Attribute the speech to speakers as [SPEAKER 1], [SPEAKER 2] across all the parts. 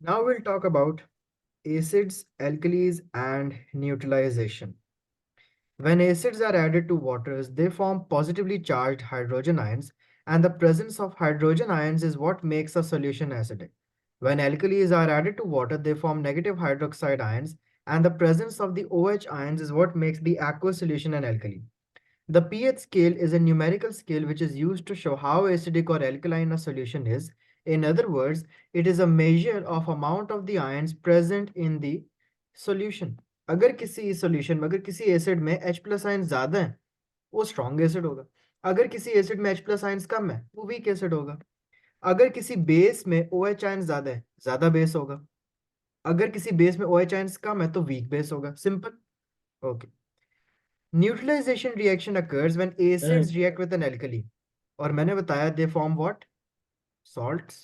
[SPEAKER 1] Now we'll talk about acids, alkalis, and neutralization. When acids are added to waters, they form positively charged hydrogen ions, and the presence of hydrogen ions is what makes a solution acidic. When alkalis are added to water, they form negative hydroxide ions, and the presence of the OH ions is what makes the aqueous solution an alkali. The pH scale is a numerical scale which is used to show how acidic or alkaline a solution is. In other words, it is a measure of amount of the ions present in the solution. अगर किसी solution में अगर किसी acid में H plus ion ज्यादा है वो strong acid होगा. अगर किसी एसिड में H प्लस आयन्स कम है वो वीक एसिड होगा. अगर किसी बेस में OH आयन ज्यादा है ज्यादा बेस होगा. अगर किसी बेस में OH आयन्स कम है तो वीक बेस होगा. Simple. Okay. Neutralization reaction occurs when
[SPEAKER 2] a,
[SPEAKER 1] acids react with an alkali. और मैंने बताया they form what? Salts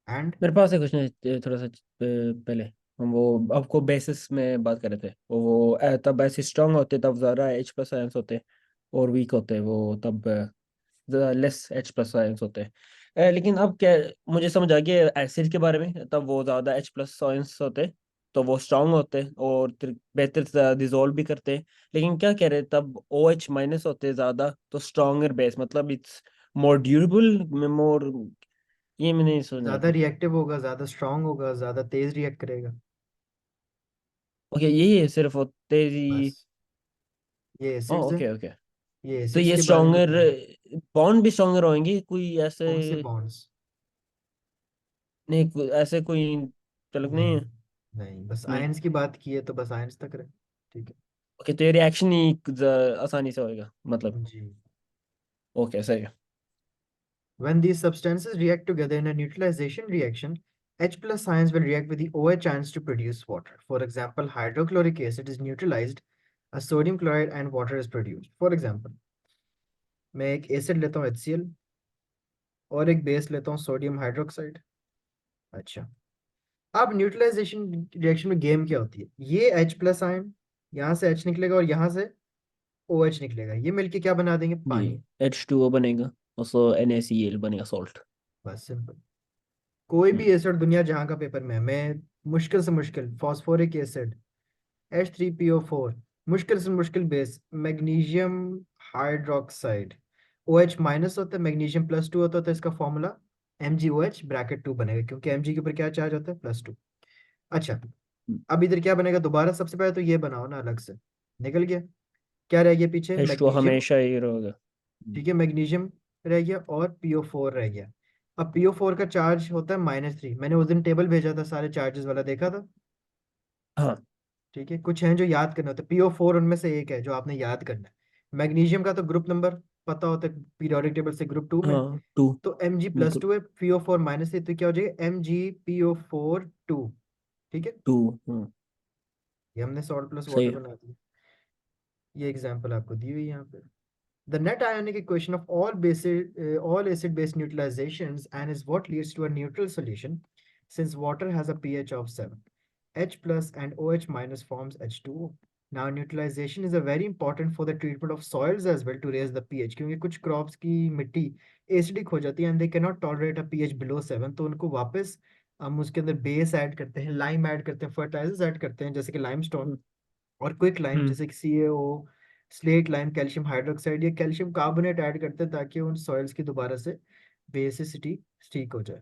[SPEAKER 1] and
[SPEAKER 2] मेरे पास है कुछ नहीं, थोड़ा सा पहले हम वो आपको बेसिस में बात कर रहे थे। वो तब ऐसे स्ट्रांग होते तब ज़्यादा एच प्लस आयंस होते, और वीक होते वो तब लेस एच प्लस आयंस होते हैं। लेकिन अब क्या, मुझे समझ आ गया एसिड के बारे में, तब वो ज़्यादा एच प्लस आयंस होते तो वो स्ट्रांग होते और बेहतर डिजोल्व भी करते। लेकिन क्या कह रहे तब ओ एच माइनस होते ज़्यादा तो स्ट्रॉन्गर बेस, मतलब इट्स मोर ड्यूरेबल, मोर, ये मैंने नहीं सुना
[SPEAKER 1] ज्यादा
[SPEAKER 2] था।
[SPEAKER 1] रिएक्टिव होगा, ज्यादा स्ट्रांग होगा, ज्यादा तेज रिएक्ट करेगा.
[SPEAKER 2] ओके, यही है सिर्फ वो तेजी।
[SPEAKER 1] बस ये
[SPEAKER 2] ओ
[SPEAKER 1] एसिड्स है.
[SPEAKER 2] Okay okay.
[SPEAKER 1] ये
[SPEAKER 2] तो
[SPEAKER 1] एसिड्स
[SPEAKER 2] ये
[SPEAKER 1] के बारे में
[SPEAKER 2] स्ट्रॉन्गर,
[SPEAKER 1] बताया.
[SPEAKER 2] बॉन्ड भी स्ट्रॉन्गर होंगे कोई ऐसे?
[SPEAKER 1] कौन से बॉन्ड्स?
[SPEAKER 2] नहीं, ऐसे कोई तलब नहीं
[SPEAKER 1] नहीं
[SPEAKER 2] है?
[SPEAKER 1] नहीं, बस
[SPEAKER 2] नहीं।
[SPEAKER 1] आयंस की बात की है तो बस आयंस तक रहे. ठीक
[SPEAKER 2] ओके, तो ये रिएक्शन ही आसानी से होएगा मतलब?
[SPEAKER 1] है जी.
[SPEAKER 2] ओके, सही है।
[SPEAKER 1] When these substances react together in a neutralization reaction, H plus ions will react with the OH ions to produce water. For example, hydrochloric acid is neutralized, a sodium chloride and water is produced. For example, मैं एक acid लेता हूँ HCl और एक base लेता हूँ sodium hydroxide. अच्छा. अब न्यूट्रलाइजेशन रिएक्शन में गेम क्या होती है? ये H प्लस आयन यहाँ से H निकलेगा और यहाँ से OH निकलेगा. ये मिलके क्या बना देंगे?
[SPEAKER 2] जी,
[SPEAKER 1] पानी.
[SPEAKER 2] H2O बनेगा, और सो NaCl बनेगा, सॉल्ट।
[SPEAKER 1] बस सिंपल. कोई भी एसिड दुनिया जहाँ का पेपर में है, मैं मुश्किल से मुश्किल फॉस्फोरिक एसिड H3PO4, मुश्किल से मुश्किल base magnesium hydroxide, OH minus होता है, मैग्नीशियम प्लस टू होता है, तो इसका फॉर्मूला MgOH ब्रैकेट 2 बनेगा क्योंकि Mg के ऊपर क्या चार्ज होता है? +2. अच्छा. अब इधर क्या बनेगा दोबारा? सबसे पहले तो ये बनाओ ना अलग से. निकल गया. क्या रह गया पीछे?
[SPEAKER 2] H2O
[SPEAKER 1] magnesium.
[SPEAKER 2] हमेशा ही रहेगा।
[SPEAKER 1] ठीक है, मैग्नीशियम रह गया और PO4 रह गया. अब PO4 का चार्ज होता है -3. मैंने उस दिन टेबल भेजा था सारे चार्जेस वाला, देखा था?
[SPEAKER 2] हाँ
[SPEAKER 1] ठीक है, कुछ हैं जो याद करना होता है. PO4 उनमें से एक है जो आपने याद करना है. मैग्नीशियम का तो ग्रुप नंबर पता होता है पीरियोडिक टेबल से, ग्रुप 2 में.
[SPEAKER 2] हाँ, टू।
[SPEAKER 1] तो Mg
[SPEAKER 2] बिल्कुल।
[SPEAKER 1] +2 है, PO4 -3, तो क्या हो जाएगा? MgPO4 2. ठीक है.
[SPEAKER 2] टू। हाँ,
[SPEAKER 1] ये हमने सॉल्ट प्लस
[SPEAKER 2] सही
[SPEAKER 1] वाटर
[SPEAKER 2] है।
[SPEAKER 1] बना दिया. ये एग्जांपल आपको दी हुई है यहाँ पे. The net ionic equation of all acid-base neutralizations and is what leads to a neutral solution since water has a pH of 7. H plus and OH minus forms H2O. Now neutralization is a very important for the treatment of soils as well to raise the pH क्योंकि कुछ crops की मिट्टी acidic हो जाती है and they cannot tolerate a pH below 7, तो उनको वापस हम उसके अंदर बेस ऐड करते हैं, लाइम ऐड करते हैं, फर्टिलाइजर्स ऐड करते हैं जैसे कि लाइमस्टोन और क्विक लाइम
[SPEAKER 2] हम्म।
[SPEAKER 1] जैसे कि CaO, slate lime, calcium hydroxide या कैल्शियम कार्बोनेट ऐड करते हैं ताकि उन सॉइल्स की दोबारा से बेसिसिटी ठीक हो जाए.